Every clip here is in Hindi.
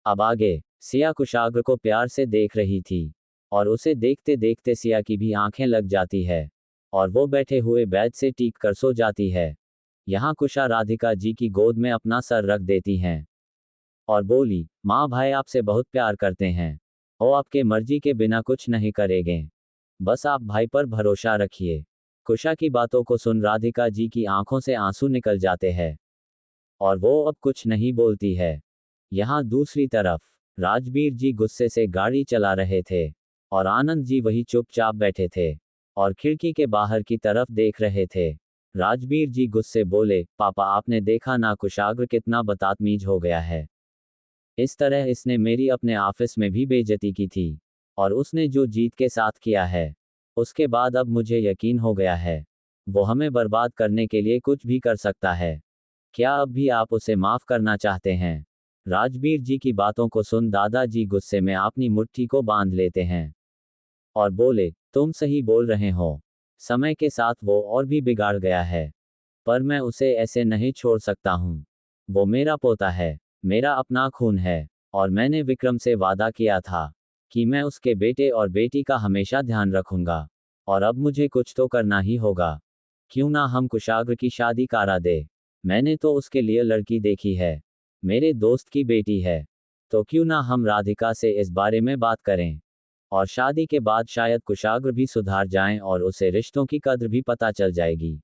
अब आगे सिया कुशाग्र को प्यार से देख रही थी, और उसे देखते देखते सिया की भी आंखें लग जाती है, और वो बैठे हुए बैठ से टीक कर सो जाती है। यहाँ कुशा राधिका जी की गोद में अपना सर रख देती हैं, और बोली, माँ भाई आपसे बहुत प्यार करते हैं, वो आपके मर्जी के बिना कुछ नहीं करेंगे, बस आप भाई पर भरोसा रखिए। कुशा की बातों को सुन राधिका जी की आंखों से आंसू निकल जाते हैं, और वो अब कुछ नहीं बोलती है। यहाँ दूसरी तरफ राजवीर जी गुस्से से गाड़ी चला रहे थे, और आनंद जी वही चुपचाप बैठे थे, और खिड़की के बाहर की तरफ देख रहे थे। राजवीर जी गुस्से बोले, पापा आपने देखा ना कुशाग्र कितना बदतमीज हो गया है। इस तरह इसने मेरी अपने ऑफिस में भी बेइज्जती की थी, और उसने जो जीत के साथ किया है, उसके बाद अब मुझे यकीन हो गया है वो हमें बर्बाद करने के लिए कुछ भी कर सकता है। क्या अब भी आप उसे माफ करना चाहते हैं? राजवीर जी की बातों को सुन दादाजी गुस्से में अपनी मुट्ठी को बांध लेते हैं, और बोले, तुम सही बोल रहे हो, समय के साथ वो और भी बिगाड़ गया है, पर मैं उसे ऐसे नहीं छोड़ सकता हूँ। वो मेरा पोता है, मेरा अपना खून है, और मैंने विक्रम से वादा किया था कि मैं उसके बेटे और बेटी का हमेशा ध्यान रखूंगा, और अब मुझे कुछ तो करना ही होगा। क्यों ना हम कुशाग्र की शादी करा दे? मैंने तो उसके लिए लड़की देखी है, मेरे दोस्त की बेटी है, तो क्यों ना हम राधिका से इस बारे में बात करें, और शादी के बाद शायद कुशाग्र भी सुधार जाएं और उसे रिश्तों की कद्र भी पता चल जाएगी।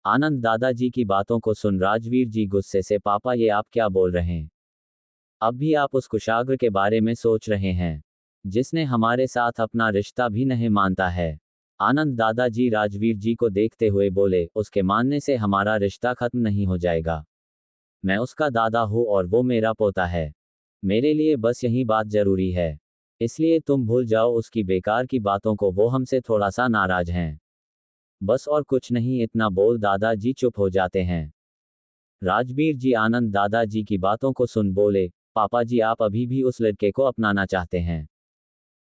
आनंद दादाजी की बातों को सुन राजवीर जी गुस्से से, पापा ये आप क्या बोल रहे हैं? अब भी आप उस कुशाग्र के बारे में सोच रहे हैं, जिसने हमारे साथ अपना रिश्ता भी नहीं मानता है। आनंद दादाजी राजवीर जी को देखते हुए बोले, उसके मानने से हमारा रिश्ता खत्म नहीं हो जाएगा। मैं उसका दादा हूँ और वो मेरा पोता है, मेरे लिए बस यही बात जरूरी है, इसलिए तुम भूल जाओ उसकी बेकार की बातों को, वो हमसे थोड़ा सा नाराज हैं, बस और कुछ नहीं। इतना बोल दादाजी चुप हो जाते हैं। राजवीर जी आनंद दादाजी की बातों को सुन बोले, पापा जी आप अभी भी उस लड़के को अपनाना चाहते हैं,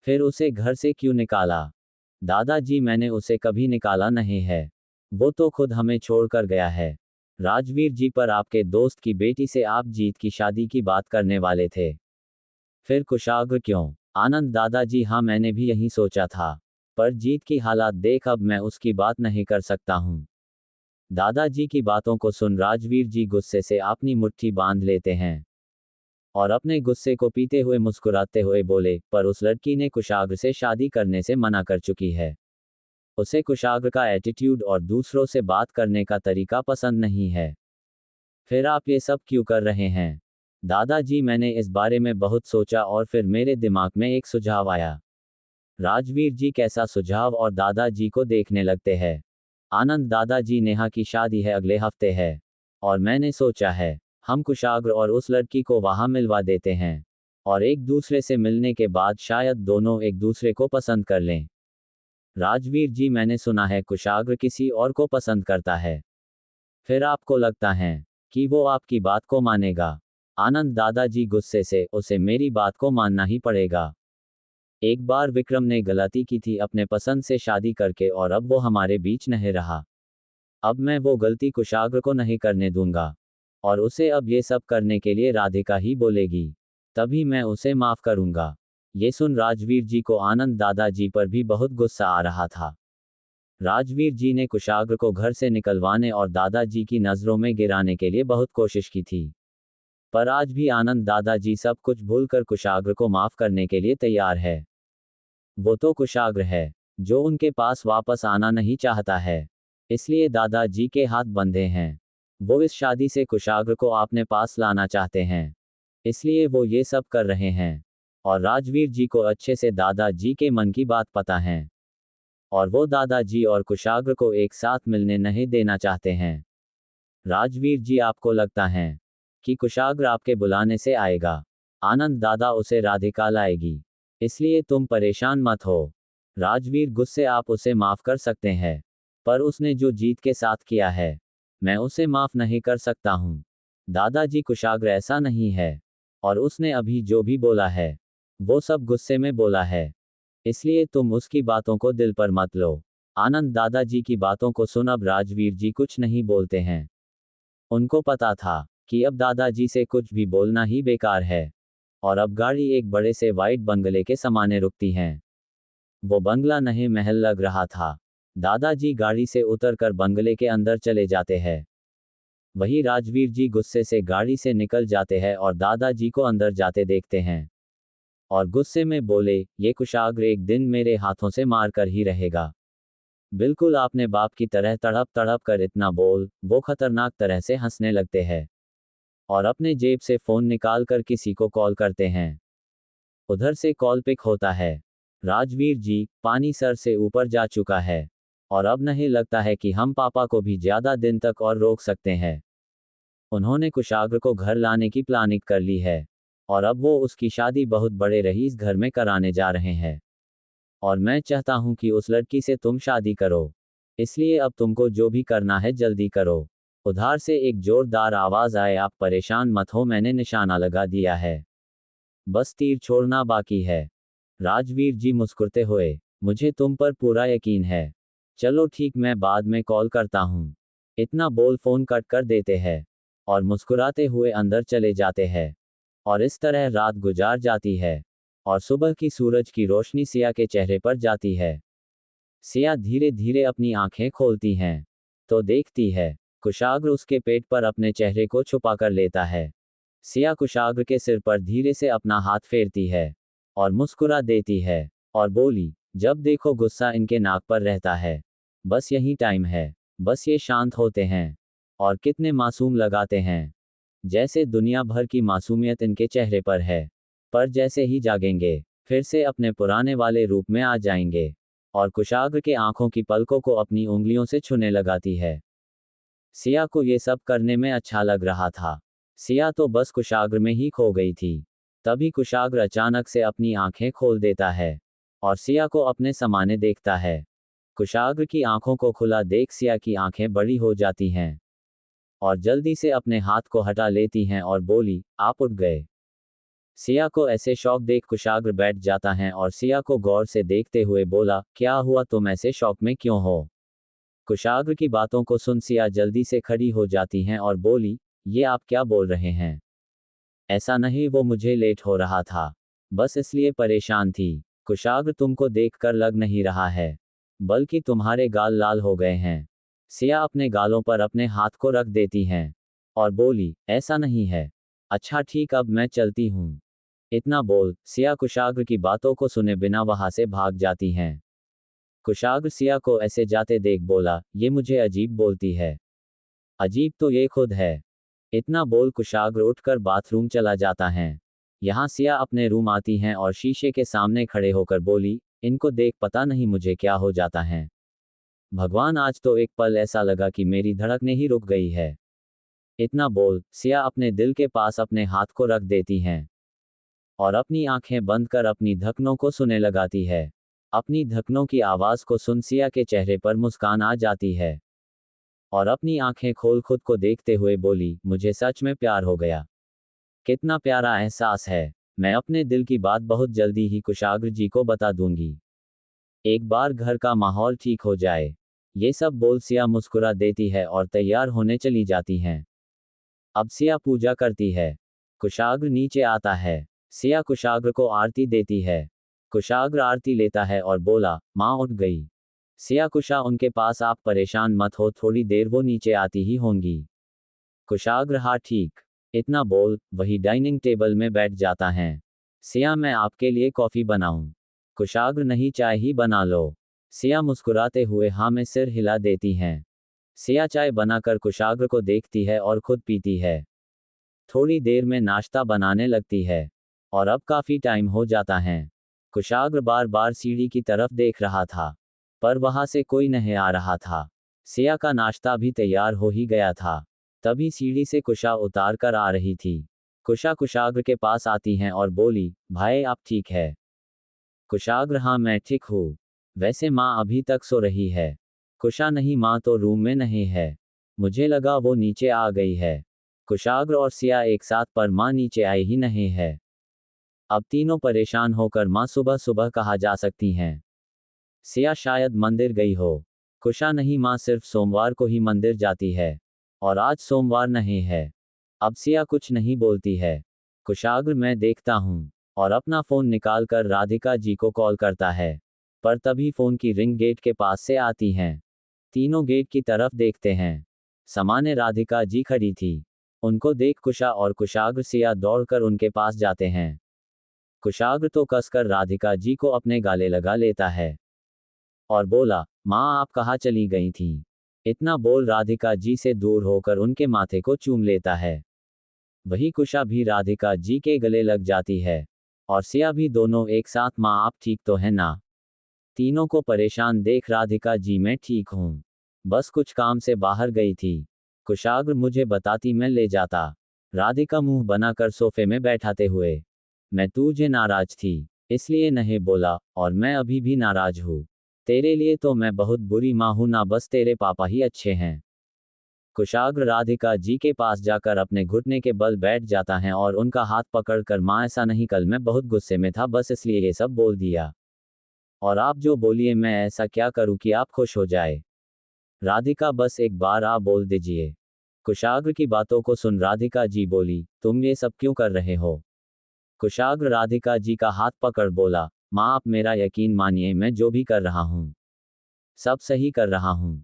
फिर उसे घर से क्यों निकाला? दादाजी मैंने उसे कभी निकाला नहीं है, वो तो खुद हमें छोड़कर गया है। राजवीर जी पर आपके दोस्त की बेटी से आप जीत की शादी की बात करने वाले थे, फिर कुशाग्र क्यों? आनंद दादाजी, हाँ मैंने भी यही सोचा था, पर जीत की हालात देख अब मैं उसकी बात नहीं कर सकता हूँ। दादाजी की बातों को सुन राजवीर जी गुस्से से अपनी मुट्ठी बांध लेते हैं, और अपने गुस्से को पीते हुए मुस्कुराते हुए बोले, पर उस लड़की ने कुशाग्र से शादी करने से मना कर चुकी है, उसे कुशाग्र का एटीट्यूड और दूसरों से बात करने का तरीका पसंद नहीं है, फिर आप ये सब क्यों कर रहे हैं? दादाजी मैंने इस बारे में बहुत सोचा और फिर मेरे दिमाग में एक सुझाव आया। राजवीर जी कैसा सुझाव, और दादाजी को देखने लगते हैं। आनंद दादाजी, नेहा की शादी है अगले हफ्ते है, और मैंने सोचा है हम कुशाग्र और उस लड़की को वहां मिलवा देते हैं, और एक दूसरे से मिलने के बाद शायद दोनों एक दूसरे को पसंद कर लें। राजवीर जी मैंने सुना है कुशाग्र किसी और को पसंद करता है, फिर आपको लगता है कि वो आपकी बात को मानेगा? आनंद दादाजी गुस्से से, उसे मेरी बात को मानना ही पड़ेगा। एक बार विक्रम ने गलती की थी अपने पसंद से शादी करके, और अब वो हमारे बीच नहीं रहा। अब मैं वो गलती कुशाग्र को नहीं करने दूंगा, और उसे अब ये सब करने के लिए राधिका ही बोलेगी, तभी मैं उसे माफ करूंगा। ये सुन राजवीर जी को आनंद दादाजी पर भी बहुत गुस्सा आ रहा था। राजवीर जी ने कुशाग्र को घर से निकलवाने और दादाजी की नज़रों में गिराने के लिए बहुत कोशिश की थी, पर आज भी आनंद दादाजी सब कुछ भूलकर कुशाग्र को माफ करने के लिए तैयार है। वो तो कुशाग्र है जो उनके पास वापस आना नहीं चाहता है, इसलिए दादाजी के हाथ बंधे हैं। वो इस शादी से कुशाग्र को अपने पास लाना चाहते हैं, इसलिए वो ये सब कर रहे हैं, और राजवीर जी को अच्छे से दादाजी के मन की बात पता है, और वो दादाजी और कुशाग्र को एक साथ मिलने नहीं देना चाहते हैं। राजवीर जी, आपको लगता है कि कुशाग्र आपके बुलाने से आएगा? आनंद दादा, उसे राधिका लाएगी, इसलिए तुम परेशान मत हो। राजवीर गुस्से, आप उसे माफ कर सकते हैं, पर उसने जो जीत के साथ किया है, मैं उसे माफ नहीं कर सकता हूँ। दादाजी, कुशाग्र ऐसा नहीं है, और उसने अभी जो भी बोला है वो सब गुस्से में बोला है, इसलिए तुम उसकी बातों को दिल पर मत लो। आनंद दादाजी की बातों को सुन अब राजवीर जी कुछ नहीं बोलते हैं। उनको पता था कि अब दादाजी से कुछ भी बोलना ही बेकार है, और अब गाड़ी एक बड़े से वाइट बंगले के सामने रुकती हैं। वो बंगला नहीं महल लग रहा था। दादाजी गाड़ी से उतरकर बंगले के अंदर चले जाते हैं। वही राजवीर जी गुस्से से गाड़ी से निकल जाते हैं और दादाजी को अंदर जाते देखते हैं और गुस्से में बोले, ये कुशाग्र एक दिन मेरे हाथों से मार कर ही रहेगा। बिल्कुल आपने बाप की तरह तड़प तड़प कर इतना बोल। वो खतरनाक तरह से हंसने लगते हैं और अपने जेब से फोन निकाल कर किसी को कॉल करते हैं। उधर से कॉल पिक होता है। राजवीर जी, पानी सर से ऊपर जा चुका है और अब नहीं लगता है कि हम पापा को भी ज्यादा दिन तक और रोक सकते हैं। उन्होंने कुशाग्र को घर लाने की प्लानिंग कर ली है और अब वो उसकी शादी बहुत बड़े रईस घर में कराने जा रहे हैं और मैं चाहता हूं कि उस लड़की से तुम शादी करो। इसलिए अब तुमको जो भी करना है जल्दी करो। उधार से एक जोरदार आवाज आए, आप परेशान मत हो, मैंने निशाना लगा दिया है, बस तीर छोड़ना बाकी है। राजवीर जी मुस्कुराते हुए, मुझे तुम पर पूरा यकीन है। चलो ठीक, मैं बाद में कॉल करता हूँ। इतना बोल फोन कट कर देते हैं और मुस्कुराते हुए अंदर चले जाते हैं और इस तरह रात गुजार जाती है और सुबह की सूरज की रोशनी सिया के चेहरे पर जाती है। सिया धीरे धीरे अपनी आंखें खोलती हैं तो देखती है कुशाग्र उसके पेट पर अपने चेहरे को छुपा कर लेता है। सिया कुशाग्र के सिर पर धीरे से अपना हाथ फेरती है और मुस्कुरा देती है और बोली, जब देखो गुस्सा इनके नाक पर रहता है, बस यही टाइम है, बस ये शांत होते हैं और कितने मासूम लगाते हैं, जैसे दुनिया भर की मासूमियत इनके चेहरे पर है। पर जैसे ही जागेंगे फिर से अपने पुराने वाले रूप में आ जाएंगे और कुशाग्र के आंखों की पलकों को अपनी उंगलियों से छूने लगाती है। सिया को ये सब करने में अच्छा लग रहा था। सिया तो बस कुशाग्र में ही खो गई थी। तभी कुशाग्र अचानक से अपनी आंखें खोल देता है और सिया को अपने सामने देखता है। कुशाग्र की आंखों को खुला देख सिया की आंखें बड़ी हो जाती हैं और जल्दी से अपने हाथ को हटा लेती हैं और बोली, आप उठ गए। सिया को ऐसे शौक देख कुशाग्र बैठ जाता है और सिया को गौर से देखते हुए बोला, क्या हुआ, तुम ऐसे शौक में क्यों हो? कुशाग्र की बातों को सुन सिया जल्दी से खड़ी हो जाती हैं और बोली, ये आप क्या बोल रहे हैं? ऐसा नहीं, वो मुझे लेट हो रहा था, बस इसलिए परेशान थी। कुशाग्र, तुमको देखकर लग नहीं रहा है, बल्कि तुम्हारे गाल लाल हो गए हैं। सिया अपने गालों पर अपने हाथ को रख देती हैं और बोली, ऐसा नहीं है। अच्छा ठीक, अब मैं चलती हूँ। इतना बोल सिया कुशाग्र की बातों को सुने बिना वहां से भाग जाती हैं। कुशाग्र सिया को ऐसे जाते देख बोला, ये मुझे अजीब बोलती है। अजीब तो ये खुद है। इतना बोल कुशाग्र उठकर बाथरूम चला जाता है। यहाँ सिया अपने रूम आती हैं और शीशे के सामने खड़े होकर बोली, इनको देख पता नहीं मुझे क्या हो जाता है। भगवान, आज तो एक पल ऐसा लगा कि मेरी धड़कनें ही रुक गई है। इतना बोल सिया अपने दिल के पास अपने हाथ को रख देती हैं और अपनी आंखें बंद कर अपनी धड़कनों को सुनने लगाती है। अपनी धड़कनों की आवाज को सुन सिया के चेहरे पर मुस्कान आ जाती है और अपनी आंखें खोल खुद को देखते हुए बोली, मुझे सच में प्यार हो गया। कितना प्यारा एहसास है। मैं अपने दिल की बात बहुत जल्दी ही कुशाग्र जी को बता दूंगी, एक बार घर का माहौल ठीक हो जाए। ये सब बोल सिया मुस्कुरा देती है और तैयार होने चली जाती हैं। अब सिया पूजा करती है। कुशाग्र नीचे आता है। सिया कुशाग्र को आरती देती है। कुशाग्र आरती लेता है और बोला, माँ उठ गई। सिया, कुशा उनके पास, आप परेशान मत हो, थोड़ी देर वो नीचे आती ही होंगी। कुशाग्र, हाँ ठीक। इतना बोल वही डाइनिंग टेबल में बैठ जाता है। सिया, मैं आपके लिए कॉफी बनाऊं? कुशाग्र, नहीं, चाय ही बना लो। सिया मुस्कुराते हुए हाँ में सिर हिला देती हैं। सिया चाय बनाकर कुशाग्र को देखती है और खुद पीती है। थोड़ी देर में नाश्ता बनाने लगती है और अब काफी टाइम हो जाता है। कुशाग्र बार बार सीढ़ी की तरफ देख रहा था पर वहां से कोई नहीं आ रहा था। सिया का नाश्ता भी तैयार हो ही गया था। तभी सीढ़ी से कुशा उतार कर आ रही थी। कुशा कुशाग्र के पास आती हैं और बोली, भाई आप ठीक है? कुशाग्र, हाँ मैं ठीक हूँ। वैसे माँ अभी तक सो रही है? कुशा, नहीं, माँ तो रूम में नहीं है, मुझे लगा वो नीचे आ गई है। कुशाग्र और सिया एक साथ, पर माँ नीचे आई ही नहीं है। अब तीनों परेशान होकर माँ सुबह सुबह कहाँ जा सकती हैं? सिया शायद मंदिर गई हो। कुशा, नहीं माँ, सिर्फ सोमवार को ही मंदिर जाती है और आज सोमवार नहीं है। अब सिया कुछ नहीं बोलती है। कुशाग्र मैं देखता हूँ, और अपना फोन निकालकर राधिका जी को कॉल करता है। पर तभी फोन की रिंग गेट के पास से आती हैं। तीनों गेट की तरफ देखते हैं। सामान्य राधिका जी खड़ी थी। उनको देख कुशा और कुशाग्र सिया दौड़कर उनके पास जाते हैं। कुशाग्र तो कसकर राधिका जी को अपने गाले लगा लेता है और बोला, माँ आप कहाँ चली गई थीं? इतना बोल राधिका जी से दूर होकर उनके माथे को चूम लेता है। वही कुशा भी राधिका जी के गले लग जाती है और सिया भी, दोनों एक साथ, माँ आप ठीक तो है ना? तीनों को परेशान देख राधिका जी, मैं ठीक हूँ, बस कुछ काम से बाहर गई थी। कुशाग्र मुझे बताती मैं ले जाता। राधिका मुंह बनाकर सोफे में बैठाते हुए, मैं तुझे नाराज थी इसलिए नहीं बोला, और मैं अभी भी नाराज हूँ। तेरे लिए तो मैं बहुत बुरी माँ हूं ना, बस तेरे पापा ही अच्छे हैं। कुशाग्र राधिका जी के पास जाकर अपने घुटने के बल बैठ जाता है और उनका हाथ पकड़कर, माँ ऐसा नहीं, कल मैं बहुत गुस्से में था, बस इसलिए ये सब बोल दिया। और आप जो बोलिए मैं ऐसा क्या करूं कि आप खुश हो जाए? राधिका बस एक बार आप बोल दीजिए। कुशाग्र की बातों को सुन राधिका जी बोली, तुम ये सब क्यों कर रहे हो? कुशाग्र राधिका जी का हाथ पकड़ बोला, माँ आप मेरा यकीन मानिए, मैं जो भी कर रहा हूँ सब सही कर रहा हूँ,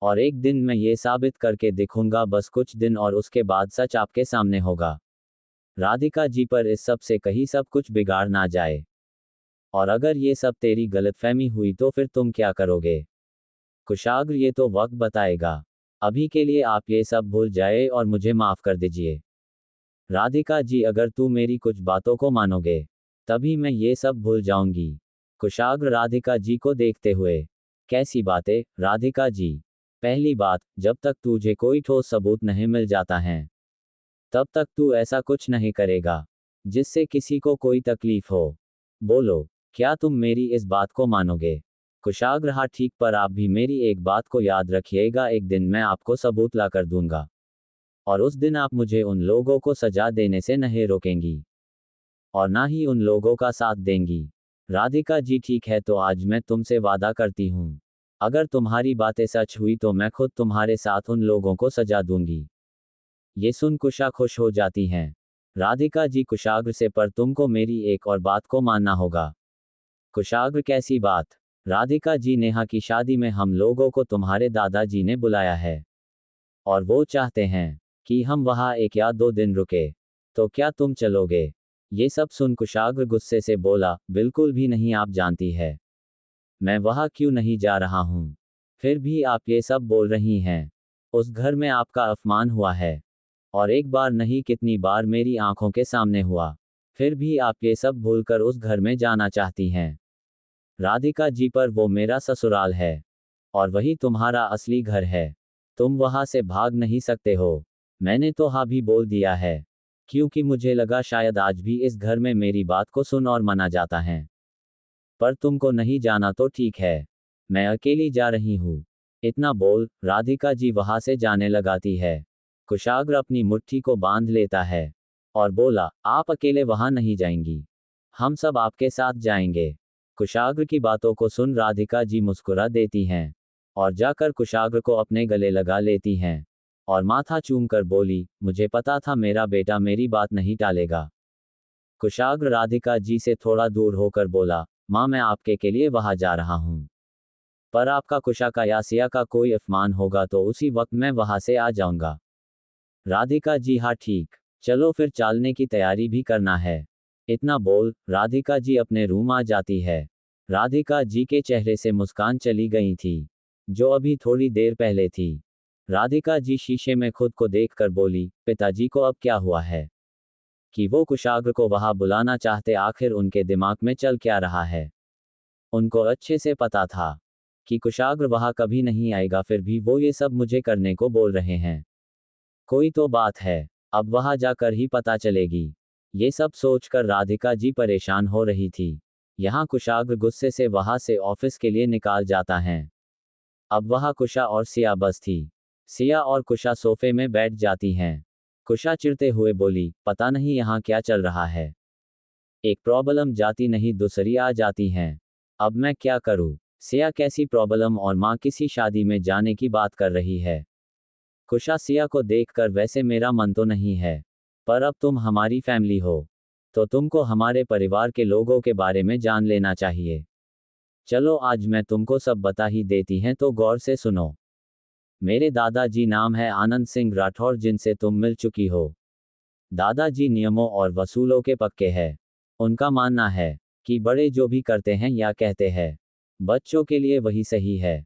और एक दिन मैं ये साबित करके दिखूंगा, बस कुछ दिन और उसके बाद सच आपके सामने होगा। राधिका जी पर इस सब से कहीं सब कुछ बिगाड़ ना जाए, और अगर ये सब तेरी गलतफहमी हुई तो फिर तुम क्या करोगे? कुशाग्र ये तो वक्त बताएगा, अभी के लिए आप ये सब भूल जाए और मुझे माफ कर दीजिए। राधिका जी अगर तू मेरी कुछ बातों को मानोगे तभी मैं ये सब भूल जाऊंगी। कुशाग्र राधिका जी को देखते हुए, कैसी बातें राधिका जी? पहली बात, जब तक तुझे कोई ठोस सबूत नहीं मिल जाता है तब तक तू ऐसा कुछ नहीं करेगा जिससे किसी को कोई तकलीफ हो। बोलो, क्या तुम मेरी इस बात को मानोगे? कुशाग्र हाँ ठीक, पर आप भी मेरी एक बात को याद रखिएगा, एक दिन मैं आपको सबूत ला कर दूंगा, और उस दिन आप मुझे उन लोगों को सजा देने से नहीं रोकेंगी और ना ही उन लोगों का साथ देंगी। राधिका जी ठीक है, तो आज मैं तुमसे वादा करती हूँ, अगर तुम्हारी बातें सच हुई तो मैं खुद तुम्हारे साथ उन लोगों को सजा दूंगी। ये सुन कुशा खुश हो जाती हैं। राधिका जी कुशाग्र से, पर तुमको मेरी एक और बात को मानना होगा। कुशाग्र कैसी बात? राधिका जी, नेहा की शादी में हम लोगों को तुम्हारे दादाजी ने बुलाया है और वो चाहते हैं कि हम वहाँ 1 या 2 दिन रुके, तो क्या तुम चलोगे? ये सब सुन कुशाग्र गुस्से से बोला, बिल्कुल भी नहीं, आप जानती है मैं वहाँ क्यों नहीं जा रहा हूँ। फिर भी आप ये सब बोल रही हैं। उस घर में आपका अपमान हुआ है, और एक बार नहीं कितनी बार मेरी आंखों के सामने हुआ। फिर भी आप ये सब भूलकर उस घर में जाना चाहती हैं। राधिका जी, पर वो मेरा ससुराल है और वही तुम्हारा असली घर है। तुम वहां से भाग नहीं सकते हो। मैंने तो हाँ भी बोल दिया है, क्योंकि मुझे लगा शायद आज भी इस घर में मेरी बात को सुन और माना जाता है। पर तुमको नहीं जाना तो ठीक है, मैं अकेली जा रही हूँ। इतना बोल राधिका जी वहां से जाने लगाती है। कुशाग्र अपनी मुट्ठी को बांध लेता है और बोला, आप अकेले वहां नहीं जाएंगी, हम सब आपके साथ जाएंगे। कुशाग्र की बातों को सुन राधिका जी मुस्कुरा देती हैं और जाकर कुशाग्र को अपने गले लगा लेती हैं और माथा चूमकर बोली, मुझे पता था मेरा बेटा मेरी बात नहीं टालेगा। कुशाग्र राधिका जी से थोड़ा दूर होकर बोला, माँ मैं आपके के लिए वहां जा रहा हूँ, पर आपका कुशा का या सिया का कोई अपमान होगा तो उसी वक्त मैं वहां से आ जाऊंगा। राधिका जी हाँ ठीक, चलो फिर चलने की तैयारी भी करना है। इतना बोल राधिका जी अपने रूम आ जाती है। राधिका जी के चेहरे से मुस्कान चली गई थी, जो अभी थोड़ी देर पहले थी। राधिका जी शीशे में खुद को देखकर बोली, पिताजी को अब क्या हुआ है कि वो कुशाग्र को वहां बुलाना चाहते? आखिर उनके दिमाग में चल क्या रहा है? उनको अच्छे से पता था कि कुशाग्र वहां कभी नहीं आएगा, फिर भी वो ये सब मुझे करने को बोल रहे हैं। कोई तो बात है, अब वहां जाकर ही पता चलेगी। ये सब सोचकर राधिका जी परेशान हो रही थी। यहाँ कुशाग्र गुस्से से वहां से ऑफिस के लिए निकाल जाता है। अब वहां कुशा और सिया बस थी। सिया और कुशा सोफे में बैठ जाती हैं। कुशा चिढ़ते हुए बोली, पता नहीं यहाँ क्या चल रहा है, एक प्रॉब्लम जाती नहीं दूसरी आ जाती हैं, अब मैं क्या करूँ? सिया, कैसी प्रॉब्लम? और माँ किसी शादी में जाने की बात कर रही है। कुशा सिया को देखकर, वैसे मेरा मन तो नहीं है, पर अब तुम हमारी फैमिली हो, तो तुमको हमारे परिवार के लोगों के बारे में जान लेना चाहिए। चलो आज मैं तुमको सब बता ही देती हैं, तो गौर से सुनो। मेरे दादाजी नाम है आनंद सिंह राठौर, जिनसे तुम मिल चुकी हो। दादाजी नियमों और वसूलों के पक्के हैं। उनका मानना है कि बड़े जो भी करते हैं या कहते हैं, बच्चों के लिए वही सही है।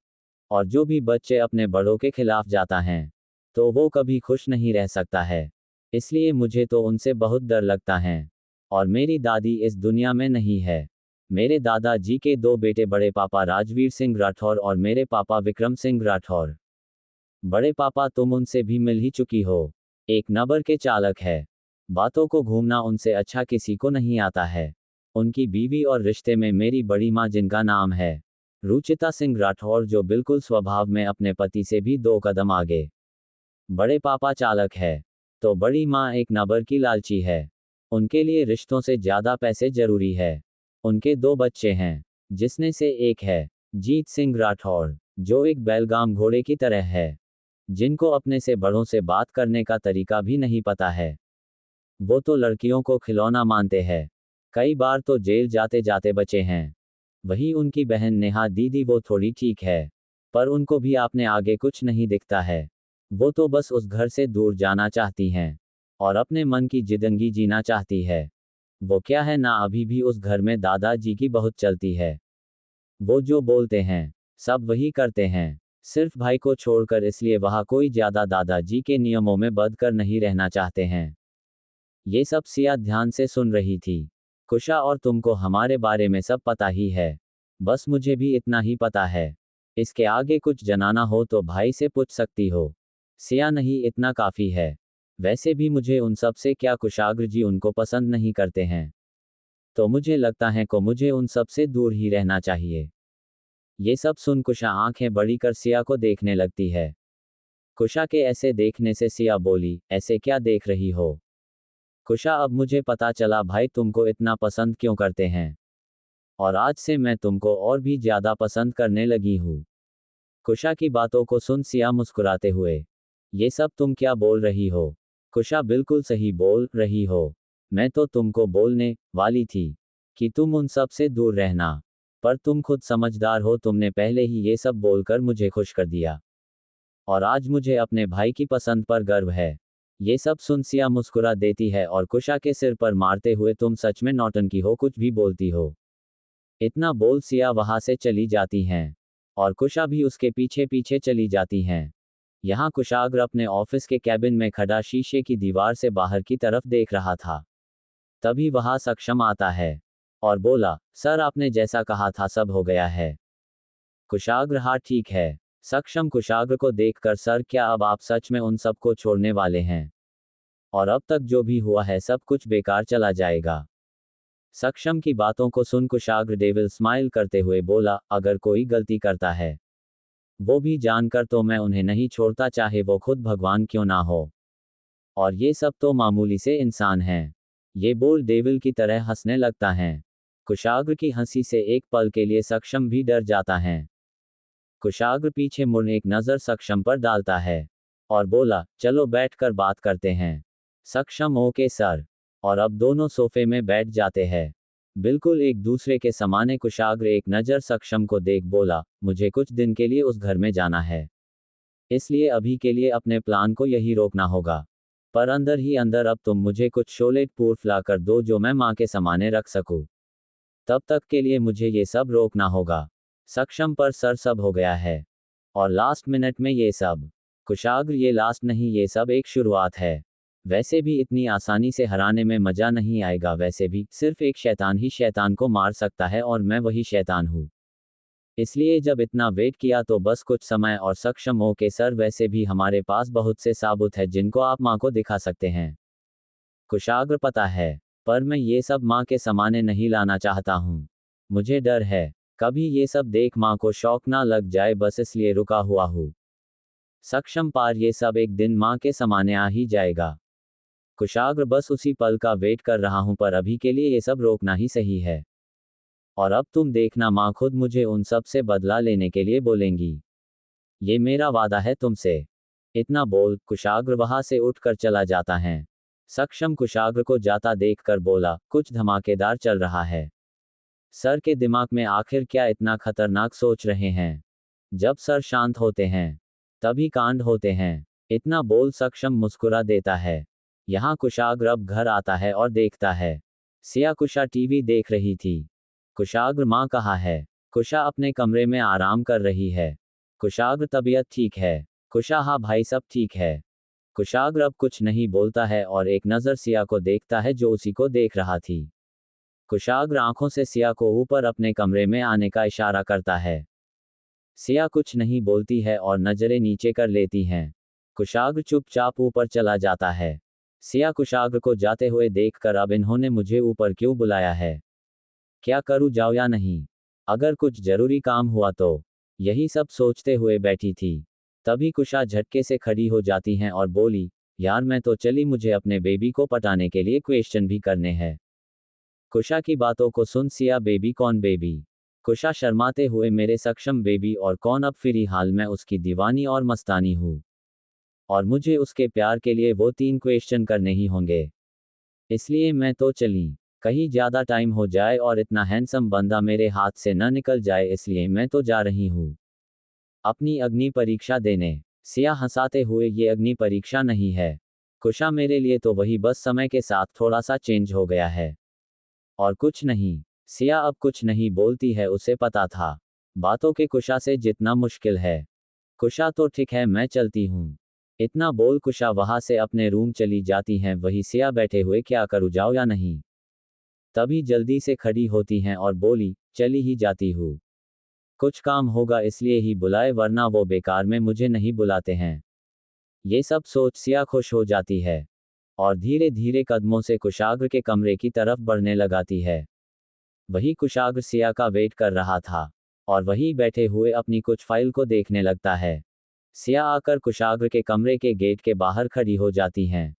और जो भी बच्चे अपने बड़ों के खिलाफ जाता है, तो वो कभी खुश नहीं रह सकता है। इसलिए मुझे तो उनसे बहुत डर लगता है। और मेरी दादी इस दुनिया में नहीं है। मेरे दादाजी के दो बेटे, बड़े पापा राजवीर सिंह राठौर और मेरे पापा विक्रम सिंह राठौर। बड़े पापा तुम उनसे भी मिल ही चुकी हो। एक नंबर के चालक है। बातों को घूमना उनसे अच्छा किसी को नहीं आता है। उनकी बीवी और रिश्ते में मेरी बड़ी माँ, जिनका नाम है रुचिता सिंह राठौर, जो बिल्कुल स्वभाव में अपने पति से भी 2 कदम आगे। बड़े पापा चालक है, तो बड़ी माँ एक नंबर की लालची है। उनके लिए रिश्तों से ज्यादा पैसे जरूरी है। उनके 2 बच्चे हैं, जिसमें से एक है जीत सिंह राठौर, जो एक बैलगाम घोड़े की तरह है, जिनको अपने से बड़ों से बात करने का तरीका भी नहीं पता है। वो तो लड़कियों को खिलौना मानते हैं। कई बार तो जेल जाते जाते बचे हैं। वही उनकी बहन नेहा दीदी, वो थोड़ी ठीक है, पर उनको भी आपने आगे कुछ नहीं दिखता है। वो तो बस उस घर से दूर जाना चाहती हैं और अपने मन की जिंदगी जीना चाहती है। वो क्या है ना, अभी भी उस घर में दादाजी की बहुत चलती है। वो जो बोलते हैं सब वही करते हैं, सिर्फ भाई को छोड़कर, इसलिए वहाँ कोई ज्यादा दादाजी के नियमों में बंध कर नहीं रहना चाहते हैं। ये सब सिया ध्यान से सुन रही थी। कुशा, और तुमको हमारे बारे में सब पता ही है। बस मुझे भी इतना ही पता है। इसके आगे कुछ जनाना हो तो भाई से पूछ सकती हो। सिया, नहीं इतना काफी है। वैसे भी मुझे उन सब से क्या, कुशाग्र जी उनको पसंद नहीं करते हैं, तो मुझे लगता है को मुझे उन सब से दूर ही रहना चाहिए। ये सब सुन कुशा आंखें बड़ी कर सिया को देखने लगती है। कुशा के ऐसे देखने से सिया बोली, ऐसे क्या देख रही हो? कुशा, अब मुझे पता चला भाई तुमको इतना पसंद क्यों करते हैं, और आज से मैं तुमको और भी ज्यादा पसंद करने लगी हूँ। कुशा की बातों को सुन सिया मुस्कुराते हुए, ये सब तुम क्या बोल रही हो? कुशा, बिल्कुल सही बोल रही हो। मैं तो तुमको बोलने वाली थी कि तुम उन सब से दूर रहना, पर तुम खुद समझदार हो, तुमने पहले ही ये सब बोलकर मुझे खुश कर दिया, और आज मुझे अपने भाई की पसंद पर गर्व है। ये सब सुन सिया मुस्कुरा देती है और कुशा के सिर पर मारते हुए, तुम सच में नौटंकी हो, कुछ भी बोलती हो। इतना बोल सिया वहां से चली जाती हैं, और कुशा भी उसके पीछे पीछे चली जाती हैं। यहाँ कुशाग्र अपने ऑफिस के कैबिन में खड़ा शीशे की दीवार से बाहर की तरफ देख रहा था। तभी वहां सक्षम आता है और बोला, सर आपने जैसा कहा था सब हो गया है। कुशाग्र, हाँ ठीक है। सक्षम कुशाग्र को देखकर, सर क्या अब आप सच में उन सबको छोड़ने वाले हैं, और अब तक जो भी हुआ है सब कुछ बेकार चला जाएगा? सक्षम की बातों को सुन कुशाग्र डेविल स्माइल करते हुए बोला, अगर कोई गलती करता है, वो भी जानकर, तो मैं उन्हें नहीं छोड़ता, चाहे वो खुद भगवान क्यों ना हो। और ये सब तो मामूली से इंसान हैं। ये बोल डेविल की तरह हंसने लगता है। कुशाग्र की हंसी से एक पल के लिए सक्षम भी डर जाता है। कुशाग्र पीछे मुड़ एक नजर सक्षम पर डालता है और बोला, चलो बैठकर बात करते हैं। सक्षम, ओके सर। और अब दोनों सोफे में बैठ जाते हैं, बिल्कुल एक दूसरे के समाने। कुशाग्र एक नजर सक्षम को देख बोला, मुझे कुछ दिन के लिए उस घर में जाना है, इसलिए अभी के लिए अपने प्लान को यही रोकना होगा, पर अंदर ही अंदर अब तुम मुझे कुछ शोले प्रूफ ला कर दो जो मैं माँ के समाने रख सकूं। तब तक के लिए मुझे ये सब रोकना होगा। सक्षम पर सर सब हो गया है, और लास्ट मिनट में ये सब। कुशाग्र, ये लास्ट नहीं, ये सब एक शुरुआत है। वैसे भी इतनी आसानी से हराने में मजा नहीं आएगा, वैसे भी सिर्फ एक शैतान ही शैतान को मार सकता है, और मैं वही शैतान हूँ। इसलिए जब इतना वेट किया तो बस कुछ समय और। सक्षम, ओके सर, वैसे भी हमारे पास बहुत से साबुत है जिनको आप माँ को दिखा सकते हैं। कुशाग्र, पता है, पर मैं ये सब माँ के समाने नहीं लाना चाहता हूँ। मुझे डर है कभी ये सब देख माँ को शौक ना लग जाए, बस इसलिए रुका हुआ हूँ। सक्षम, पार ये सब एक दिन माँ के समाने आ ही जाएगा। कुशाग्र, बस उसी पल का वेट कर रहा हूं, पर अभी के लिए ये सब रोकना ही सही है। और अब तुम देखना, माँ खुद मुझे उन सब से बदला लेने के लिए बोलेंगी। ये मेरा वादा है तुमसे। इतना बोल कुशाग्र वहां से उठकर चला जाता है। सक्षम कुशाग्र को जाता देखकर बोला, कुछ धमाकेदार चल रहा है। सर के दिमाग में आखिर क्या इतना खतरनाक सोच रहे हैं? जब सर शांत होते हैं तभी कांड होते हैं। इतना बोल सक्षम मुस्कुरा देता है। यहाँ कुशाग्र अब घर आता है और देखता है सिया कुशा टीवी देख रही थी। कुशाग्र माँ कहाँ है? कुशा अपने कमरे में आराम कर रही है। कुशाग्र तबीयत ठीक है? कुशा हाँ भाई सब ठीक है। कुशाग्र अब कुछ नहीं बोलता है और एक नज़र सिया को देखता है जो उसी को देख रहा थी। कुशाग्र आंखों से सिया को ऊपर अपने कमरे में आने का इशारा करता है। सिया कुछ नहीं बोलती है और नजरें नीचे कर लेती हैं। कुशाग्र चुपचाप ऊपर चला जाता है। सिया कुशाग्र को जाते हुए देखकर अब इन्होंने मुझे ऊपर क्यों बुलाया है? क्या करूँ जाओ या नहीं? अगर कुछ जरूरी काम हुआ तो? यही सब सोचते हुए बैठी थी। तभी कुशा झटके से खड़ी हो जाती हैं और बोली, यार मैं तो चली, मुझे अपने बेबी को पटाने के लिए क्वेश्चन भी करने हैं। कुशा की बातों को सुन सिया, बेबी कौन बेबी? कुशा शर्माते हुए, मेरे सक्षम बेबी और कौन, अब फिलहाल मैं उसकी दीवानी और मस्तानी हूँ और मुझे उसके प्यार के लिए वो 3 क्वेश्चन करने ही होंगे। इसलिए मैं तो चली, कहीं ज़्यादा टाइम हो जाए और इतना हैंडसम बंदा मेरे हाथ से न निकल जाए, इसलिए मैं तो जा रही हूँ अपनी अग्नि परीक्षा देने। सिया हंसाते हुए, ये अग्नि परीक्षा नहीं है कुशा, मेरे लिए तो वही बस समय के साथ थोड़ा सा चेंज हो गया है और कुछ नहीं। सिया अब कुछ नहीं बोलती है, उसे पता था बातों के कुशा से जितना मुश्किल है। कुशा तो ठीक है, मैं चलती हूँ। इतना बोल कुशा वहां से अपने रूम चली जाती हैं। वही सिया बैठे हुए, क्या करूँ जाओ या नहीं? तभी जल्दी से खड़ी होती हैं और बोली, चली ही जाती हूँ, कुछ काम होगा इसलिए ही बुलाए, वरना वो बेकार में मुझे नहीं बुलाते हैं। ये सब सोच सिया खुश हो जाती है और धीरे धीरे कदमों से कुशाग्र के कमरे की तरफ बढ़ने लगाती है। वही कुशाग्र सिया का वेट कर रहा था और वही बैठे हुए अपनी कुछ फाइल को देखने लगता है। सिया आकर कुशाग्र के कमरे के गेट के बाहर खड़ी हो जाती हैं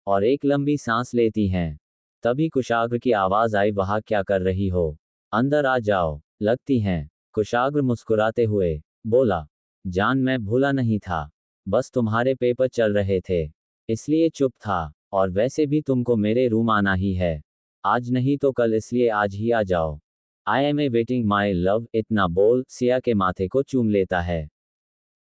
और एक लंबी सांस लेती हैं। तभी कुशाग्र की आवाज आई, वहां क्या कर रही हो? अंदर आ जाओ। लगती हैं। कुशाग्र मुस्कुराते हुए बोला, जान मैं भूला नहीं था, बस तुम्हारे पेपर चल रहे थे इसलिए चुप था, और वैसे भी तुमको मेरे रूम आना ही है, आज नहीं तो कल, इसलिए आज ही आ जाओ। I am a waiting my love. इतना बोल सिया के माथे को चूम लेता है।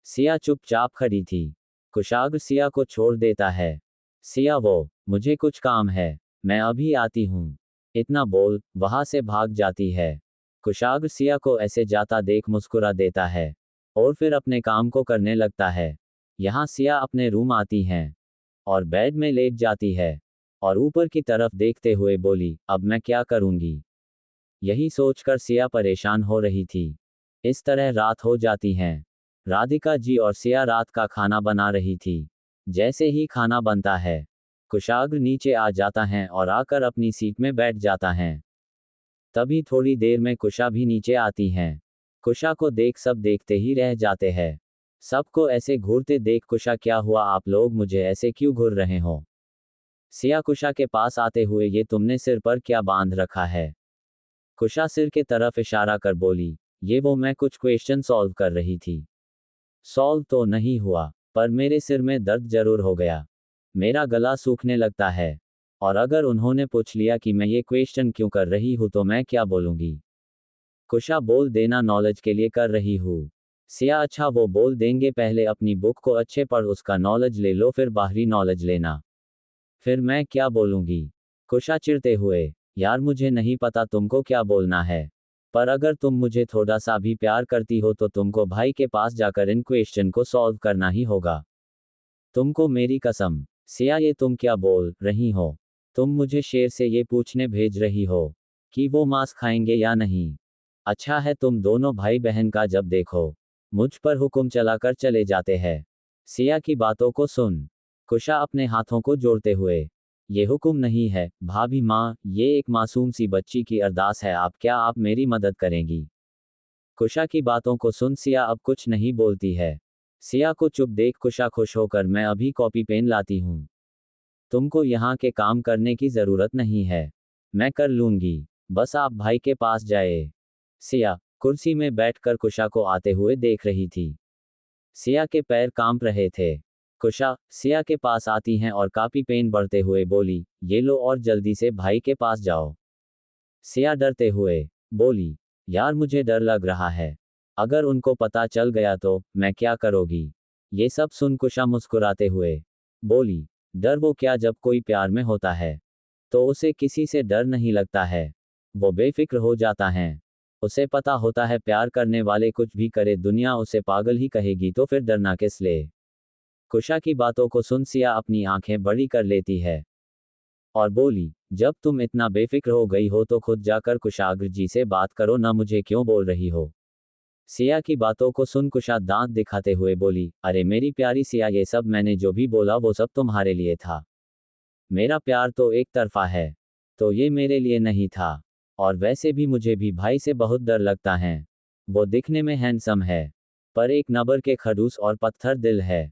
सिया चुपचाप खड़ी थी। कुशाग्र सिया को छोड़ देता है। सिया, वो मुझे कुछ काम है, मैं अभी आती हूँ। इतना बोल वहां से भाग जाती है। कुशाग्र सिया को ऐसे जाता देख मुस्कुरा देता है और फिर अपने काम को करने लगता है। यहाँ सिया अपने रूम आती हैं और बेड में लेट जाती है और ऊपर की तरफ देखते हुए बोली, अब मैं क्या करूंगी? यही सोचकर सिया परेशान हो रही थी। इस तरह रात हो जाती हैं। राधिका जी और सिया रात का खाना बना रही थी। जैसे ही खाना बनता है, कुशाग्र नीचे आ जाता है और आकर अपनी सीट में बैठ जाता है। तभी थोड़ी देर में कुशा भी नीचे आती हैं। कुशा को देख सब देखते ही रह जाते हैं। सबको ऐसे घूरते देख कुशा, क्या हुआ आप लोग, मुझे ऐसे क्यों घूर रहे हो? सिया कुशा के पास आते हुए, ये तुमने सिर पर क्या बांध रखा है? कुशा सिर के तरफ इशारा कर बोली, ये वो मैं कुछ क्वेश्चन सॉल्व कर रही थी। सॉल्व तो नहीं हुआ, पर मेरे सिर में दर्द जरूर हो गया, मेरा गला सूखने लगता है, और अगर उन्होंने पूछ लिया कि मैं ये क्वेश्चन क्यों कर रही हूँ तो मैं क्या बोलूँगी? कुशा बोल देना, नॉलेज के लिए कर रही हूँ। सिया, अच्छा वो बोल देंगे, पहले अपनी बुक को अच्छे पढ़, उसका नॉलेज ले लो, फिर बाहरी नॉलेज लेना। फिर मैं क्या बोलूँगी? कुशा चिढ़ते हुए, यार मुझे नहीं पता तुमको क्या बोलना है, पर अगर तुम मुझे थोड़ा सा भी प्यार करती हो तो तुमको भाई के पास जाकर इन क्वेश्चन को सॉल्व करना ही होगा। तुमको मेरी कसम। सिया, ये तुम क्या बोल रही हो? तुम मुझे शेर से ये पूछने भेज रही हो कि वो मांस खाएंगे या नहीं? अच्छा है तुम दोनों भाई बहन का जब देखो मुझ पर हुक्म चलाकर चले जाते हैं। सिया की बातों को सुन कुशा अपने हाथों को जोड़ते हुए, ये हुक्म नहीं है भाभी माँ, ये एक मासूम सी बच्ची की अरदास है, आप मेरी मदद करेंगी? कुशा की बातों को सुन सिया अब कुछ नहीं बोलती है। सिया को चुप देख कुशा खुश होकर, मैं अभी कॉपी पेन लाती हूँ, तुमको यहाँ के काम करने की जरूरत नहीं है, मैं कर लूंगी, बस आप भाई के पास जाए। सिया कुर्सी में बैठकर कुशा को आते हुए देख रही थी। सिया के पैर कांप रहे थे कुशा सिया के पास आती हैं और कापी पेन बढ़ते हुए बोली, ये लो और जल्दी से भाई के पास जाओ। सिया डरते हुए बोली, यार मुझे डर लग रहा है, अगर उनको पता चल गया तो मैं क्या करोगी। ये सब सुन कुशा मुस्कुराते हुए बोली, डर वो क्या, जब कोई प्यार में होता है तो उसे किसी से डर नहीं लगता है, वो बेफिक्र हो जाता है। उसे पता होता है प्यार करने वाले कुछ भी करे दुनिया उसे पागल ही कहेगी, तो फिर डरना किस लिए। कुशा की बातों को सुन सिया अपनी आंखें बड़ी कर लेती है और बोली, जब तुम इतना बेफिक्र हो गई हो तो खुद जाकर कुशाग्र जी से बात करो ना, मुझे क्यों बोल रही हो। सिया की बातों को सुन कुशा दांत दिखाते हुए बोली, अरे मेरी प्यारी सिया, ये सब मैंने जो भी बोला वो सब तुम्हारे लिए था। मेरा प्यार तो एक तरफा है, तो ये मेरे लिए नहीं था। और वैसे भी मुझे भी भाई से बहुत डर लगता है। वो दिखने में हैंडसम है, पर एक नबर के खड़ूस और पत्थर दिल है।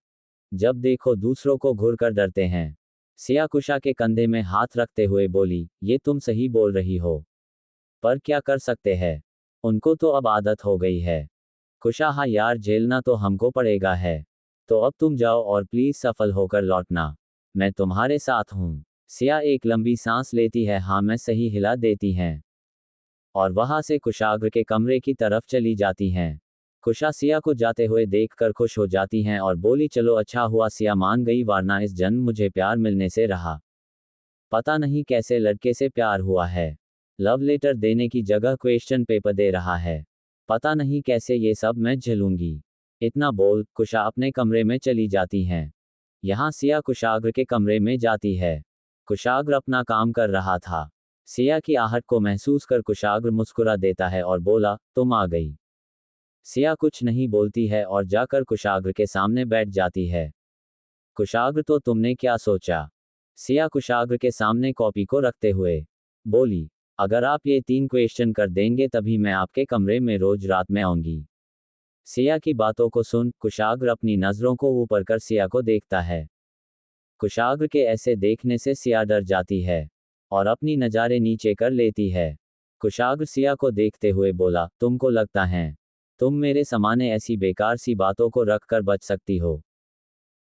जब देखो दूसरों को घूर कर डरते हैं। सिया कुशा के कंधे में हाथ रखते हुए बोली, ये तुम सही बोल रही हो, पर क्या कर सकते हैं, उनको तो अब आदत हो गई है। कुशा, हाँ यार, झेलना तो हमको पड़ेगा है। तो अब तुम जाओ और प्लीज सफल होकर लौटना, मैं तुम्हारे साथ हूं। सिया एक लंबी सांस लेती है, हाँ मैं सही, हिला देती हैं और वहां से कुशाग्र के कमरे की तरफ चली जाती हैं। कुशा सिया को जाते हुए देखकर खुश हो जाती हैं और बोली, चलो अच्छा हुआ सिया मान गई, वरना इस जन्म मुझे प्यार मिलने से रहा। पता नहीं कैसे लड़के से प्यार हुआ है, लव लेटर देने की जगह क्वेश्चन पेपर दे रहा है। पता नहीं कैसे ये सब मैं झेलूंगी। इतना बोल कुशा अपने कमरे में चली जाती हैं। यहाँ सिया कुशाग्र के कमरे में जाती है। कुशाग्र अपना काम कर रहा था। सिया की आहट को महसूस कर कुशाग्र मुस्कुरा देता है और बोला, तुम आ गई। सिया कुछ नहीं बोलती है और जाकर कुशाग्र के सामने बैठ जाती है। कुशाग्र, तो तुमने क्या सोचा। सिया कुशाग्र के सामने कॉपी को रखते हुए बोली, अगर आप ये 3 क्वेश्चन कर देंगे तभी मैं आपके कमरे में रोज रात में आऊंगी। सिया की बातों को सुन कुशाग्र अपनी नजरों को ऊपर कर सिया को देखता है। कुशाग्र के ऐसे देखने से सिया डर जाती है और अपनी नज़ारे नीचे कर लेती है। कुशाग्र सिया को देखते हुए बोला, तुमको लगता है तुम मेरे सामने ऐसी बेकार सी बातों को रख कर बच सकती हो।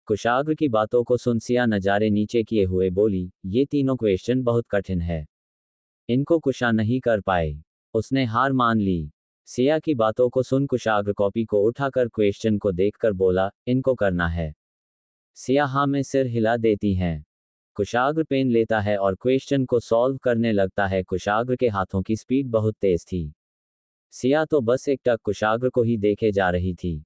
कुशाग्र की बातों को सुन सिया नज़ारे नीचे किए हुए बोली, ये तीनों क्वेश्चन बहुत कठिन है, इनको कुशा नहीं कर पाए। उसने हार मान ली। सिया की बातों को सुन कुशाग्र कॉपी को उठाकर क्वेश्चन को देखकर बोला, इनको करना है। सिया हाँ में सिर हिला देती हैं। कुशाग्र पेन लेता है और क्वेश्चन को सॉल्व करने लगता है। कुशाग्र के हाथों की स्पीड बहुत तेज थी। सिया तो बस एक टक कुशाग्र को ही देखे जा रही थी।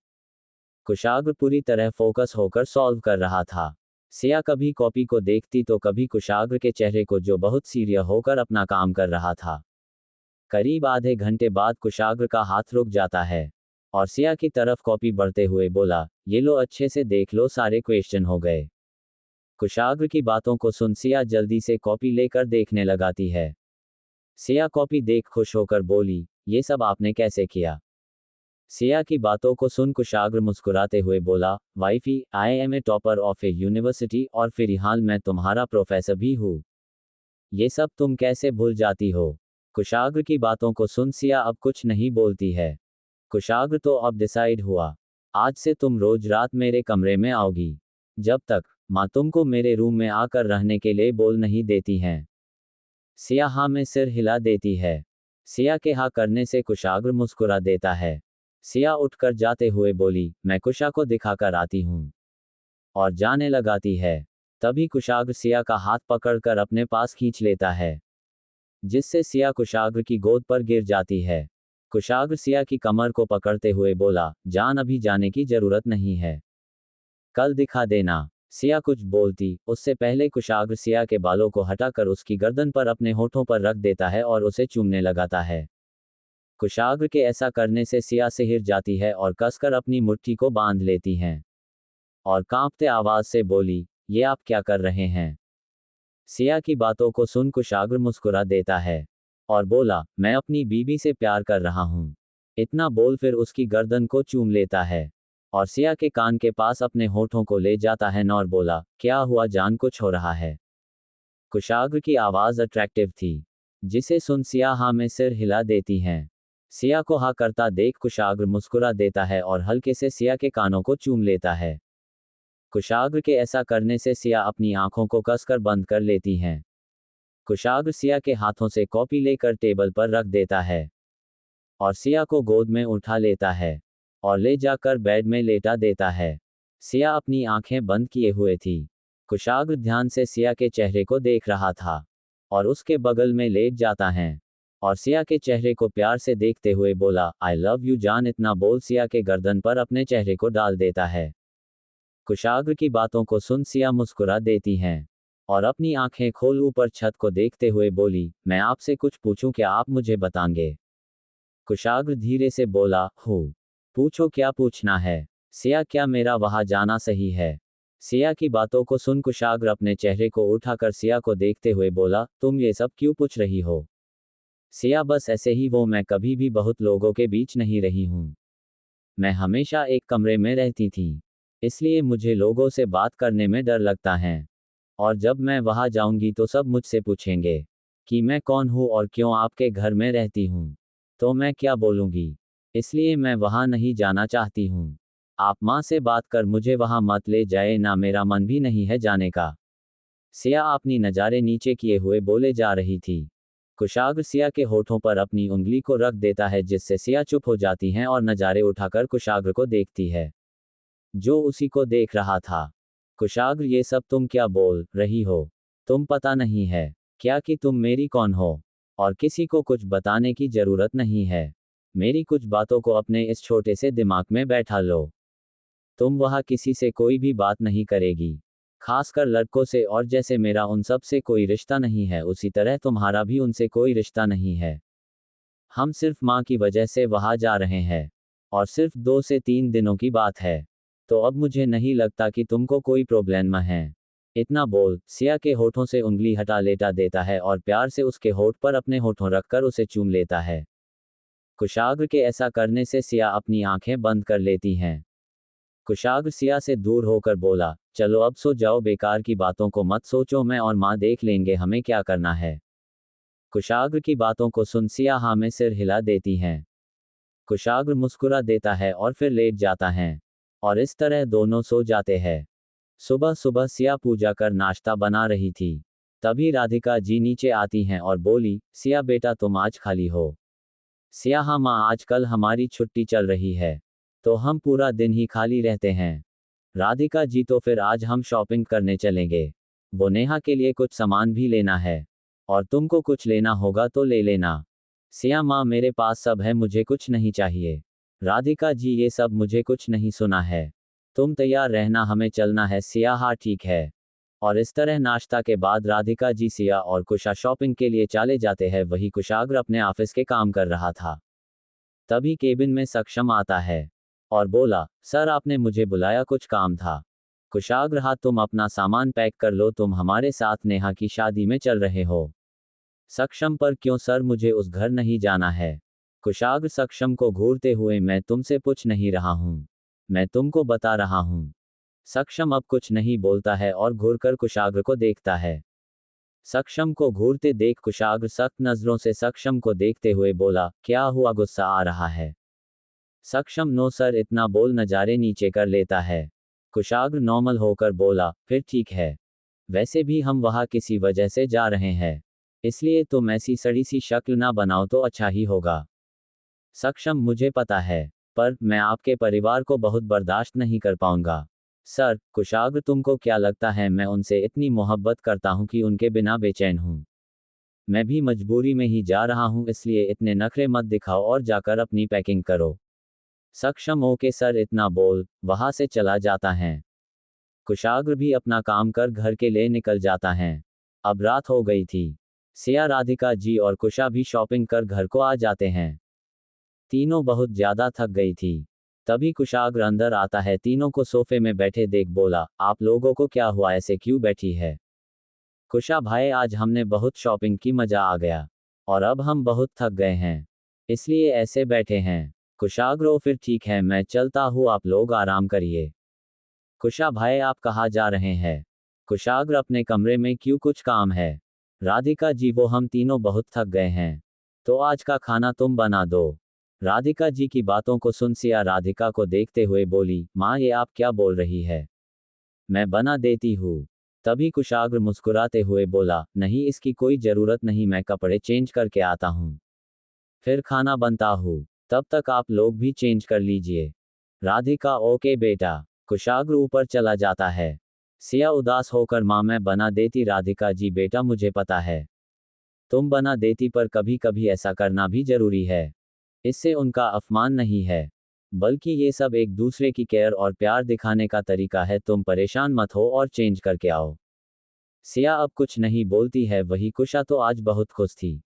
कुशाग्र पूरी तरह फोकस होकर सॉल्व कर रहा था। सिया कभी कॉपी को देखती तो कभी कुशाग्र के चेहरे को, जो बहुत सीरियस होकर अपना काम कर रहा था। करीब आधे घंटे बाद कुशाग्र का हाथ रुक जाता है और सिया की तरफ कॉपी बढ़ते हुए बोला, ये लो अच्छे से देख लो, सारे क्वेश्चन हो गए। कुशाग्र की बातों को सुन सिया जल्दी से कॉपी लेकर देखने लगाती है। सिया कॉपी देख खुश होकर बोली, ये सब आपने कैसे किया। सिया की बातों को सुन कुशाग्र मुस्कुराते हुए बोला, wifey, I am a topper of a university और फिलहाल मैं तुम्हारा प्रोफेसर भी हूँ। ये सब तुम कैसे भूल जाती हो। कुशाग्र की बातों को सुन सिया अब कुछ नहीं बोलती है। कुशाग्र, तो अब डिसाइड हुआ, आज से तुम रोज रात मेरे कमरे में आओगी, जब तक माँ तुमको मेरे रूम में आकर रहने के लिए बोल नहीं देती हैं। सिया हाँ में सिर हिला देती है। सिया के हाँ करने से कुशाग्र मुस्कुरा देता है। सिया उठकर जाते हुए बोली, मैं कुशा को दिखाकर आती हूँ, और जाने लगाती है। तभी कुशाग्र सिया का हाथ पकड़कर अपने पास खींच लेता है, जिससे सिया कुशाग्र की गोद पर गिर जाती है। कुशाग्र सिया की कमर को पकड़ते हुए बोला, जान अभी जाने की जरूरत नहीं है, कल दिखा देना। सिया कुछ बोलती उससे पहले कुशाग्र सिया के बालों को हटाकर उसकी गर्दन पर अपने होठों पर रख देता है और उसे चूमने लगाता है। कुशाग्र के ऐसा करने से सिया सिहर जाती है और कसकर अपनी मुट्ठी को बांध लेती हैं और कांपते आवाज से बोली, ये आप क्या कर रहे हैं। सिया की बातों को सुन कुशाग्र मुस्कुरा देता है और बोला, मैं अपनी बीबी से प्यार कर रहा हूँ। इतना बोल फिर उसकी गर्दन को चूम लेता है और सिया के कान के पास अपने होठों को ले जाता है और बोला, क्या हुआ जान, कुछ हो रहा है। कुशाग्र की आवाज अट्रैक्टिव थी, जिसे सुन सिया हाँ में सिर हिला देती हैं। सिया को हाँ करता देख कुशाग्र मुस्कुरा देता है और हल्के से सिया के कानों को चूम लेता है। कुशाग्र के ऐसा करने से सिया अपनी आंखों को कसकर बंद कर लेती हैं। कुशाग्र सिया के हाथों से कॉपी लेकर टेबल पर रख देता है और सिया को गोद में उठा लेता है और ले जाकर बेड में लेटा देता है। सिया अपनी आंखें बंद किए हुए थी। कुशाग्र ध्यान से सिया के चेहरे को देख रहा था और उसके बगल में लेट जाता है और सिया के चेहरे को प्यार से देखते हुए बोला, आई लव यू जान। इतना बोल सिया के गर्दन पर अपने चेहरे को डाल देता है। कुशाग्र की बातों को सुन सिया मुस्कुरा देती हैं और अपनी आंखें खोल ऊपर छत को देखते हुए बोली, मैं आपसे कुछ पूछूं क्या आप मुझे बताएंगे? कुशाग्र धीरे से बोला, हो पूछो क्या पूछना है। सिया, क्या मेरा वहां जाना सही है? सिया की बातों को सुन कुशाग्र अपने चेहरे को उठाकर सिया को देखते हुए बोला, तुम ये सब क्यों पूछ रही हो? सिया, बस ऐसे ही। वो मैं कभी भी बहुत लोगों के बीच नहीं रही हूं। मैं हमेशा एक कमरे में रहती थी, इसलिए मुझे लोगों से बात करने में डर लगता है। और जब मैं वहां जाऊंगी तो सब मुझसे पूछेंगे कि मैं कौन हूं और क्यों आपके घर में रहती हूं। तो मैं क्या बोलूंगी? इसलिए मैं वहां नहीं जाना चाहती हूं। आप माँ से बात कर मुझे वहां मत ले जाए ना, मेरा मन भी नहीं है जाने का। सिया अपनी नज़ारे नीचे किए हुए बोले जा रही थी। कुशाग्र सिया के होठों पर अपनी उंगली को रख देता है जिससे सिया चुप हो जाती हैं और नज़ारे उठाकर कुशाग्र को देखती है, जो उसी को देख रहा था। कुशाग्र, ये सब तुम क्या बोल रही हो? तुम पता नहीं है क्या कि तुम मेरी कौन हो? और किसी को कुछ बताने की जरूरत नहीं है। मेरी कुछ बातों को अपने इस छोटे से दिमाग में बैठा लो। तुम वहां किसी से कोई भी बात नहीं करेगी, खासकर लड़कों से, और जैसे मेरा उन सब से कोई रिश्ता नहीं है उसी तरह तुम्हारा भी उनसे कोई रिश्ता नहीं है। हम सिर्फ माँ की वजह से वहां जा रहे हैं और सिर्फ 2 से 3 दिनों की बात है। तो अब मुझे नहीं लगता कि तुमको कोई प्रॉब्लम है। इतना बोल सिया के होठों से उंगली हटा लेटा देता है और प्यार से उसके होठ पर अपने होठों रखकर उसे चूम लेता है। कुशाग्र के ऐसा करने से सिया अपनी आंखें बंद कर लेती हैं। कुशाग्र सिया से दूर होकर बोला, चलो अब सो जाओ, बेकार की बातों को मत सोचो, मैं और माँ देख लेंगे हमें क्या करना है। कुशाग्र की बातों को सुन सिया हाँ में सिर हिला देती हैं। कुशाग्र मुस्कुरा देता है और फिर लेट जाता है और इस तरह दोनों सो जाते हैं। सुबह सुबह सिया पूजा कर नाश्ता बना रही थी, तभी राधिका जी नीचे आती हैं और बोली, सिया बेटा तुम आज खाली हो? सिया, हाँ माँ, आजकल हमारी छुट्टी चल रही है तो हम पूरा दिन ही खाली रहते हैं। राधिका जी, तो फिर आज हम शॉपिंग करने चलेंगे। वो नेहा के लिए कुछ सामान भी लेना है और तुमको कुछ लेना होगा तो ले लेना। सिया, माँ मेरे पास सब है, मुझे कुछ नहीं चाहिए। राधिका जी, ये सब मुझे कुछ नहीं सुना है। तुम तैयार रहना, हमें चलना है। सिया, हाँ ठीक है। और इस तरह नाश्ता के बाद राधिका जी सिया और कुशा शॉपिंग के लिए चले जाते हैं। वही कुशाग्र अपने ऑफिस के काम कर रहा था। तभी केबिन में सक्षम आता है और बोला, सर आपने मुझे बुलाया, कुछ काम था? कुशाग्र, हाँ तुम अपना सामान पैक कर लो, तुम हमारे साथ नेहा की शादी में चल रहे हो। सक्षम, पर क्यों सर, मुझे उस घर नहीं जाना है। कुशाग्र सक्षम को घूरते हुए, मैं तुमसे पूछ नहीं रहा हूं, मैं तुमको बता रहा हूं। सक्षम अब कुछ नहीं बोलता है और घूरकर कुशाग्र को देखता है। सक्षम को घूरते देख कुशाग्र सख्त नजरों से सक्षम को देखते हुए बोला, क्या हुआ, गुस्सा आ रहा है? सक्षम, नो सर, इतना बोल नजारे नीचे कर लेता है। कुशाग्र नॉर्मल होकर बोला, फिर ठीक है, वैसे भी हम वहां किसी वजह से जा रहे हैं, इसलिए तुम ऐसी सड़ी सी शक्ल ना बनाओ तो अच्छा ही होगा। सक्षम, मुझे पता है, पर मैं आपके परिवार को बहुत बर्दाश्त नहीं कर पाऊंगा। सर, कुशाग्र, तुमको क्या लगता है मैं उनसे इतनी मोहब्बत करता हूं कि उनके बिना बेचैन हूं? मैं भी मजबूरी में ही जा रहा हूं, इसलिए इतने नखरे मत दिखाओ और जाकर अपनी पैकिंग करो। सक्षम, ओके सर, इतना बोल वहां से चला जाता है। कुशाग्र भी अपना काम कर घर के लिए निकल जाता है। अब रात हो गई थी। सिया, राधिका जी और कुशा भी शॉपिंग कर घर को आ जाते हैं। तीनों बहुत ज्यादा थक गई थी। तभी कुशाग्र अंदर आता है, तीनों को सोफे में बैठे देख बोला, आप लोगों को क्या हुआ, ऐसे क्यों बैठी है? कुशा, भाई आज हमने बहुत शॉपिंग की, मजा आ गया और अब हम बहुत थक गए हैं, इसलिए ऐसे बैठे हैं। कुशाग्र, ओ फिर ठीक है, मैं चलता हूँ, आप लोग आराम करिए। कुशा, भाई आप कहाँ जा रहे हैं? कुशाग्र, अपने कमरे में, क्यों, कुछ काम है? राधिका जी, वो हम तीनों बहुत थक गए हैं, तो आज का खाना तुम बना दो। राधिका जी की बातों को सुन सिया राधिका को देखते हुए बोली, माँ ये आप क्या बोल रही है? मैं बना देती हूँ। तभी कुशाग्र मुस्कुराते हुए बोला, नहीं इसकी कोई जरूरत नहीं, मैं कपड़े चेंज करके आता हूँ, फिर खाना बनता हूँ, तब तक आप लोग भी चेंज कर लीजिए। राधिका, ओके बेटा। कुशाग्र ऊपर चला जाता है। सिया उदास होकर, माँ मैं बना देती। राधिका, जी बेटा मुझे पता है तुम बना देती, पर कभी कभी ऐसा करना भी जरूरी है। इससे उनका अपमान नहीं है, बल्कि ये सब एक दूसरे की केयर और प्यार दिखाने का तरीका है। तुम परेशान मत हो और चेंज करके आओ। सिया अब कुछ नहीं बोलती है। वही कुशा तो आज बहुत खुश थी।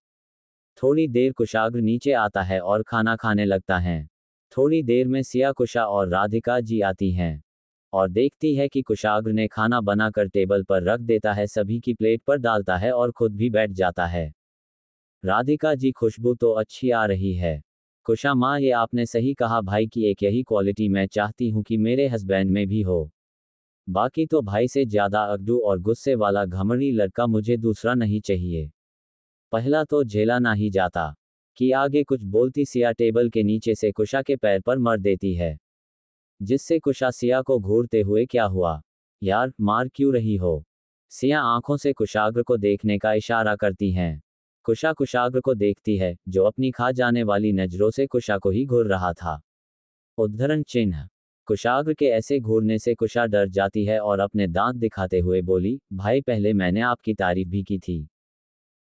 थोड़ी देर कुशाग्र नीचे आता है और खाना खाने लगता है। थोड़ी देर में सिया, कुशा और राधिका जी आती हैं और देखती है कि कुशाग्र ने खाना बनाकर टेबल पर रख देता है, सभी की प्लेट पर डालता है और खुद भी बैठ जाता है। राधिका जी, खुशबू तो अच्छी आ रही है। कुशा, माँ ये आपने सही कहा भाई की एक यही क्वालिटी मैं चाहती हूँ कि मेरे हस्बैंड में भी हो। बाकी तो भाई से ज्यादा अगडू और गुस्से वाला घमंडी लड़का मुझे दूसरा नहीं चाहिए। पहला तो झेला ना ही जाता। कि आगे कुछ बोलती सिया टेबल के नीचे से कुशा के पैर पर मर देती है, जिससे कुशा सिया को घूरते हुए, क्या हुआ यार, मार क्यों रही हो? सिया आंखों से कुशाग्र को देखने का इशारा करती हैं। कुशा कुशाग्र को देखती है, जो अपनी खा जाने वाली नजरों से कुशा को ही घूर रहा था। उद्धरण चिन्ह। कुशाग्र के ऐसे घूरने से कुशा डर जाती है और अपने दांत दिखाते हुए बोली, भाई पहले मैंने आपकी तारीफ भी की थी।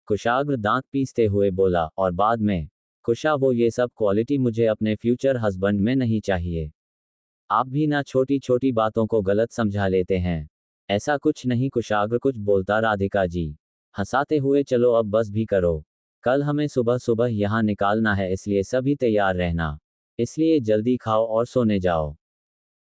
कुशाग्र दांत पीसते हुए बोला, और बाद में? कुशा, वो ये सब क्वालिटी मुझे अपने फ्यूचर हस्बैंड में नहीं चाहिए। आप भी ना छोटी छोटी बातों को गलत समझा लेते हैं। ऐसा कुछ नहीं, कुशाग्र कुछ बोलता। राधिका जी हंसाते हुए, चलो अब बस भी करो, कल हमें सुबह सुबह यहाँ निकालना है, इसलिए सभी तैयार रहना। इसलिए जल्दी खाओ और सोने जाओ।